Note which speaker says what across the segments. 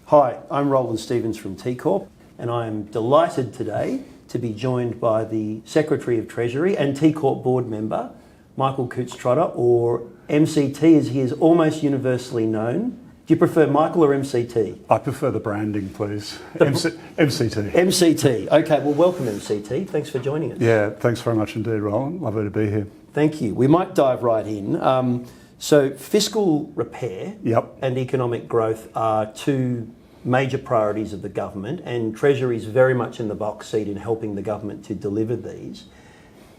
Speaker 1: Hi, I'm Roland Stevens from T Corp, and I'm delighted today to be joined by the Secretary of Treasury and T Corp board member, Michael Coutts Trotter, or MCT as he is almost universally known. Do you prefer Michael or MCT?
Speaker 2: I prefer the branding, please. MCT.
Speaker 1: MCT. Okay, well, welcome MCT. Thanks for joining us.
Speaker 2: Yeah, thanks very much indeed, Roland. Lovely to be here.
Speaker 1: Thank you. We might dive right in. So fiscal repair and economic growth are two major priorities of the government, and Treasury is very much in the box seat in helping the government to deliver these.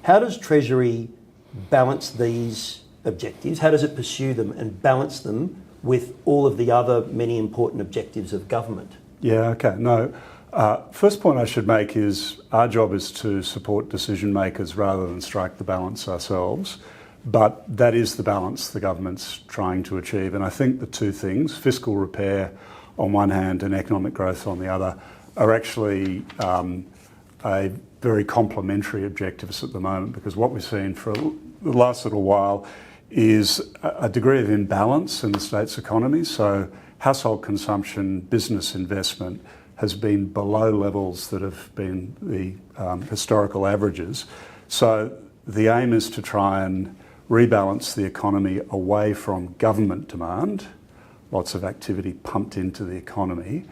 Speaker 1: How does Treasury balance these objectives? How does it pursue them and balance them with all of the other many important objectives of government?
Speaker 2: Yeah, okay. No, first point I should make is our job is to support decision makers rather than strike the balance ourselves. But that is the balance the government's trying to achieve. And I think the two things, fiscal repair on one hand and economic growth on the other, are actually a very complementary objectives at the moment, because what we've seen for the last little while is a degree of imbalance in the state's economy. So household consumption, business investment has been below levels that have been the historical averages. So the aim is to try and rebalance the economy away from government demand, lots of activity pumped into the economy,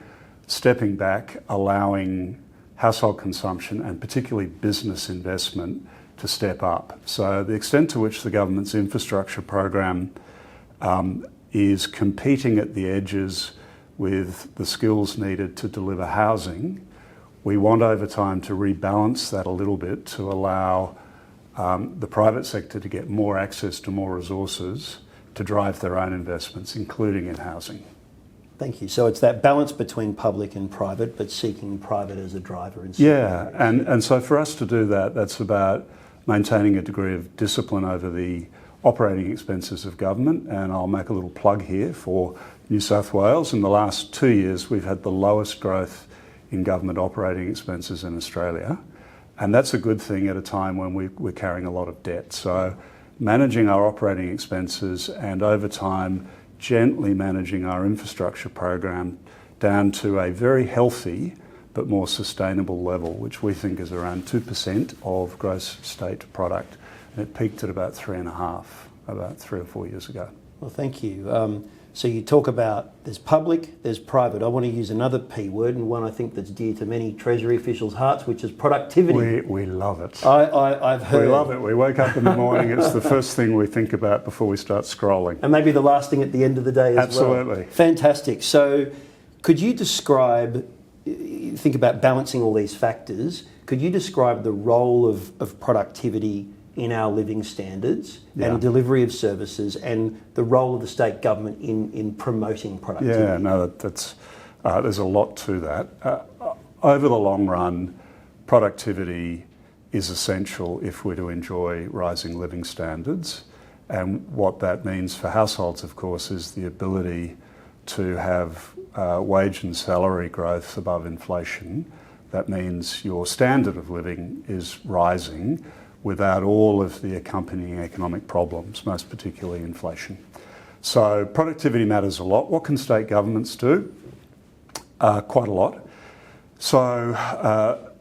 Speaker 2: stepping back, allowing household consumption and particularly business investment to step up. So the extent to which the government's infrastructure program is competing at the edges with the skills needed to deliver housing, we want over time to rebalance that a little bit to allow the private sector to get more access to more resources to drive their own investments, including in housing.
Speaker 1: Thank you. So it's that balance between public and private, but seeking private as a driver.
Speaker 2: Yeah, and so for us to do that, that's about maintaining a degree of discipline over the operating expenses of government. And I'll make a little plug here for New South Wales. In the last 2 years, we've had the lowest growth in government operating expenses in Australia. And that's a good thing at a time when we're carrying a lot of debt. So managing our operating expenses and over time gently managing our infrastructure program down to a very healthy but more sustainable level, which we think is around 2% of gross state product. And it peaked at about 3.5%, about 3 or 4 years ago.
Speaker 1: Well, thank you. So you talk about there's public, there's private. I want to use another P word, and one I think that's dear to many Treasury officials' hearts, which is productivity.
Speaker 2: We love it.
Speaker 1: I've heard.
Speaker 2: We love it. We wake up in the morning, it's the first thing we think about before we start scrolling.
Speaker 1: And maybe the last thing at the end of the day as well.
Speaker 2: Absolutely.
Speaker 1: Fantastic. So could you describe, think about balancing all these factors, could you describe the role of productivity in our living standards and delivery of services, and the role of the state government in promoting productivity?
Speaker 2: Yeah, no, that's there's a lot to that. Over the long run, productivity is essential if we're to enjoy rising living standards. And what that means for households, of course, is the ability to have wage and salary growth above inflation. That means your standard of living is rising without all of the accompanying economic problems, most particularly inflation. So productivity matters a lot. What can state governments do? Quite a lot. So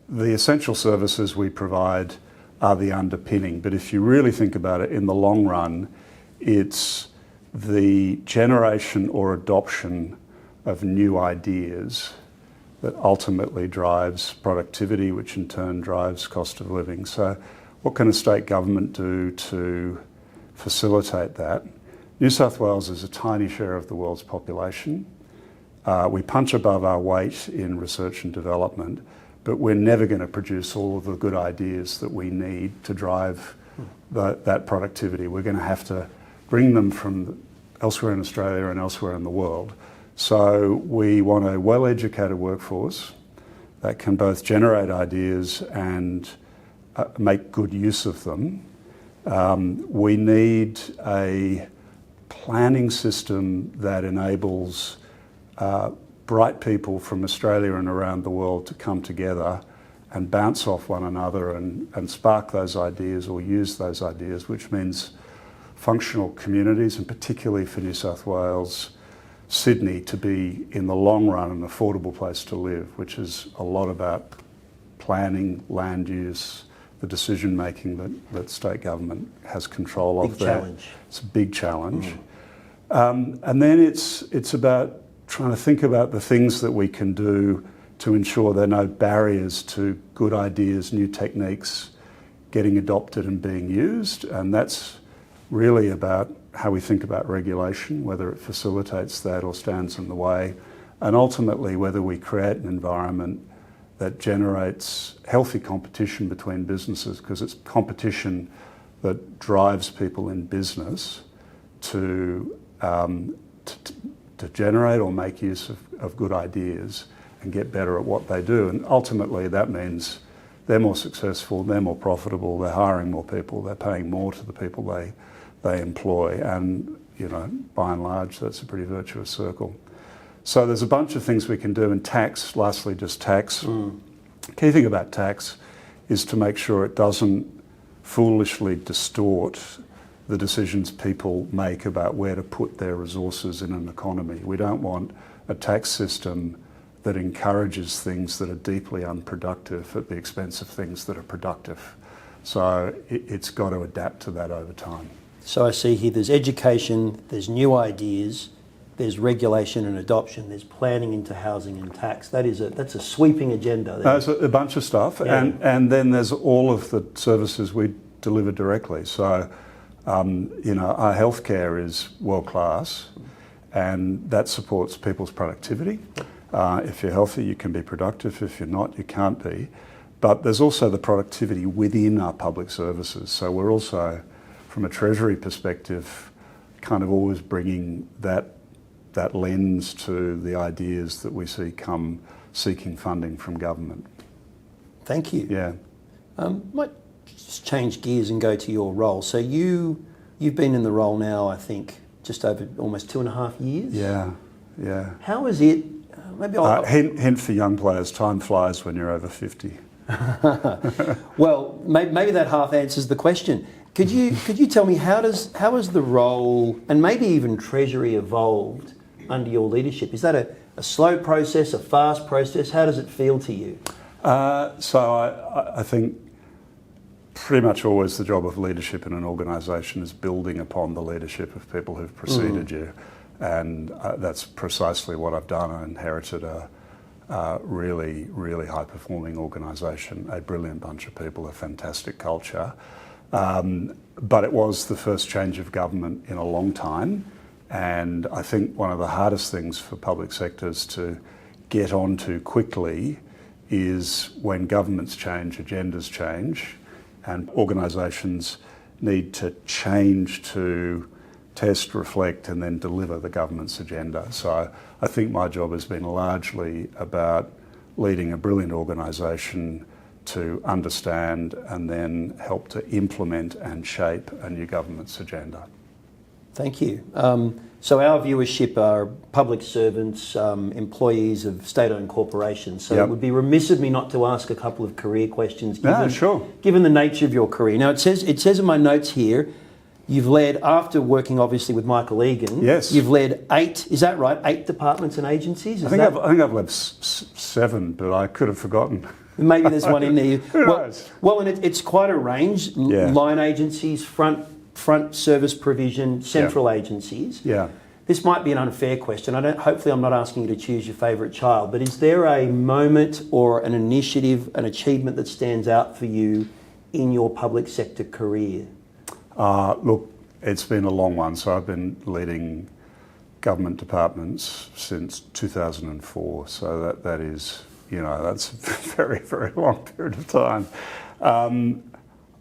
Speaker 2: the essential services we provide are the underpinning, but if you really think about it in the long run, it's the generation or adoption of new ideas that ultimately drives productivity, which in turn drives cost of living. So what can a state government do to facilitate that? New South Wales is a tiny share of the world's population. We punch above our weight in research and development, but we're never going to produce all of the good ideas that we need to drive that productivity. We're going to have to bring them from elsewhere in Australia and elsewhere in the world. So we want a well-educated workforce that can both generate ideas and make good use of them. We need a planning system that enables bright people from Australia and around the world to come together and bounce off one another and spark those ideas or use those ideas, which means functional communities, and particularly for New South Wales, Sydney to be, in the long run, an affordable place to live, which is a lot about planning, land use, the decision making that state government has control of.
Speaker 1: Big challenge.
Speaker 2: It's a big challenge. And then it's about trying to think about the things that we can do to ensure there are no barriers to good ideas, new techniques getting adopted and being used. And that's really about how we think about regulation, whether it facilitates that or stands in the way, and ultimately whether we create an environment that generates healthy competition between businesses, because it's competition that drives people in business to generate or make use of good ideas and get better at what they do. And ultimately that means they're more successful, they're more profitable, they're hiring more people, they're paying more to the people they employ. And, you know, by and large, that's a pretty virtuous circle. So there's a bunch of things we can do. And tax, lastly, just tax. Key thing about tax is to make sure it doesn't foolishly distort the decisions people make about where to put their resources in an economy. We don't want a tax system that encourages things that are deeply unproductive at the expense of things that are productive. So it's got to adapt to that over time.
Speaker 1: So I see here there's education, there's new ideas, there's regulation and adoption, there's planning into housing and tax. That's a sweeping agenda.
Speaker 2: There's a bunch of stuff.
Speaker 1: Yeah.
Speaker 2: And then there's all of the services we deliver directly. So, you know, our healthcare is world class, and that supports people's productivity. If you're healthy, you can be productive. If you're not, you can't be. But there's also the productivity within our public services. So we're also, from a Treasury perspective, kind of always bringing that lens to the ideas that we see come seeking funding from government.
Speaker 1: Thank you.
Speaker 2: Yeah.
Speaker 1: Might just change gears and go to your role. So you've been in the role now, I think, just over almost 2.5 years.
Speaker 2: Yeah.
Speaker 1: How is it? Maybe I'll...
Speaker 2: Hint for young players: time flies when you're over 50.
Speaker 1: Well, maybe that half answers the question. Could you tell me how has the role and maybe even Treasury evolved under your leadership? Is that a slow process, a fast process? How does it feel to you?
Speaker 2: So I think pretty much always the job of leadership in an organisation is building upon the leadership of people who've preceded you. And that's precisely what I've done. I inherited a really, really high-performing organisation, a brilliant bunch of people, a fantastic culture. But it was the first change of government in a long time. And I think one of the hardest things for public sectors to get onto quickly is when governments change, agendas change, and organisations need to change to test, reflect, and then deliver the government's agenda. So I think my job has been largely about leading a brilliant organisation to understand and then help to implement and shape a new government's agenda.
Speaker 1: Thank you. So our viewership are public servants, employees of state-owned corporations. So It would be remiss of me not to ask a couple of career questions. Given the nature of your career. Now it says in my notes here, you've led, after working obviously with Michael Egan,
Speaker 2: yes,
Speaker 1: you've led 8, is that right? 8 departments and agencies?
Speaker 2: I think I've led 7, but I could have forgotten.
Speaker 1: Maybe there's one in there.
Speaker 2: Who knows?
Speaker 1: Well, and it's quite a range.
Speaker 2: Yeah.
Speaker 1: Line agencies, front service provision, central agencies.
Speaker 2: Yeah.
Speaker 1: This might be an unfair question. Hopefully I'm not asking you to choose your favourite child, but is there a moment or an initiative, an achievement that stands out for you in your public sector career?
Speaker 2: Look, it's been a long one. So I've been leading government departments since 2004. So that is, that's a very, very long period of time.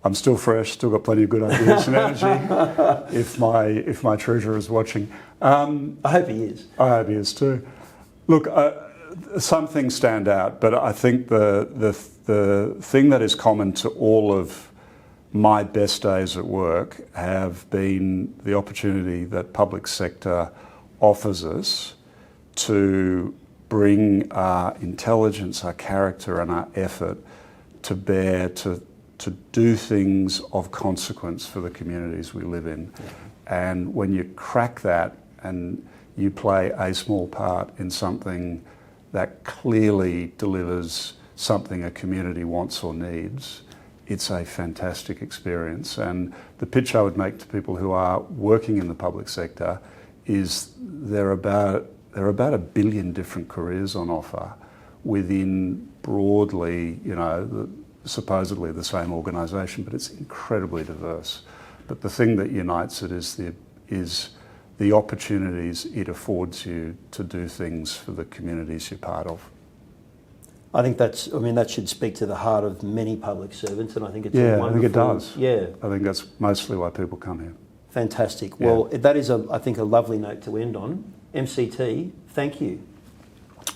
Speaker 2: I'm still fresh, still got plenty of good ideas and energy. If my treasurer is watching,
Speaker 1: I hope he is.
Speaker 2: I hope he is too. Look, some things stand out, but I think the thing that is common to all of my best days at work have been the opportunity that public sector offers us to bring our intelligence, our character, and our effort to bear to do things of consequence for the communities we live in. Yeah. And when you crack that and you play a small part in something that clearly delivers something a community wants or needs, it's a fantastic experience. And the pitch I would make to people who are working in the public sector is there are about 1 billion different careers on offer within broadly, supposedly the same organisation, but it's incredibly diverse. But the thing that unites it is the opportunities it affords you to do things for the communities you're part of.
Speaker 1: I think that should speak to the heart of many public servants, and I think it's
Speaker 2: I
Speaker 1: wonderful.
Speaker 2: think it does.
Speaker 1: Yeah.
Speaker 2: I think that's mostly why people come here.
Speaker 1: Fantastic.
Speaker 2: Yeah.
Speaker 1: Well, that is, I think, a lovely note to end on. MCT, thank you.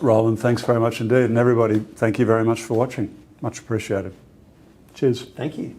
Speaker 2: Roland, thanks very much indeed. And everybody, thank you very much for watching. Much appreciated. Cheers.
Speaker 1: Thank you.